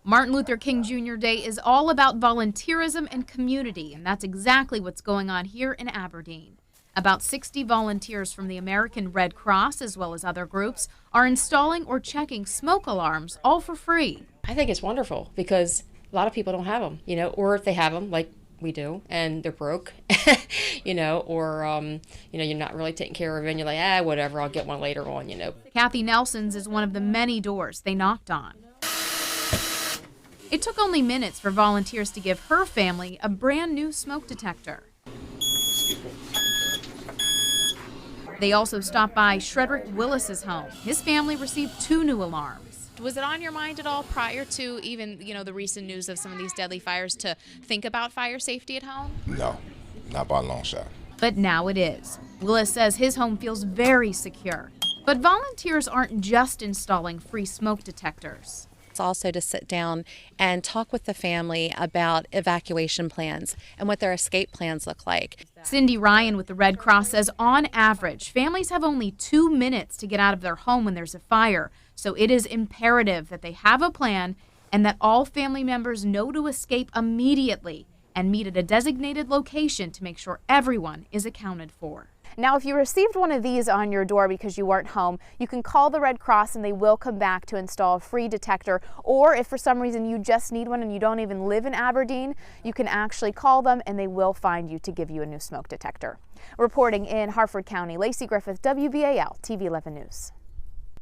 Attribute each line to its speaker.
Speaker 1: Martin Luther King Jr. Day is all about volunteerism and community, and that's exactly what's going on here in Aberdeen. About 60 volunteers from the American Red Cross, as well as other groups, are installing or checking smoke alarms, all for free.
Speaker 2: I think it's wonderful because a lot of people don't have them, or if they have them, like we do, and they're broke, or you're not really taking care of it, and you're like, whatever, I'll get one later on,
Speaker 1: Kathy Nelson's is one of the many doors they knocked on. It took only minutes for volunteers to give her family a brand new smoke detector. They also stopped by Shredrick Willis's home. His family received 2 new alarms.
Speaker 3: Was it on your mind at all prior to even, the recent news of some of these deadly fires to think about fire safety at home?
Speaker 4: No, not by a long shot.
Speaker 1: But now it is. Willis says his home feels very secure. But volunteers aren't just installing free smoke detectors.
Speaker 5: Also to sit down and talk with the family about evacuation plans and what their escape plans look like.
Speaker 1: Cindy Ryan with the Red Cross says on average, families have only 2 minutes to get out of their home when there's a fire. So it is imperative that they have a plan and that all family members know to escape immediately and meet at a designated location to make sure everyone is accounted for.
Speaker 6: Now, if you received one of these on your door because you weren't home, you can call the Red Cross and they will come back to install a free detector. Or if for some reason you just need one and you don't even live in Aberdeen, you can actually call them and they will find you to give you a new smoke detector. Reporting in Harford County, Lacey Griffith, WBAL TV 11 News.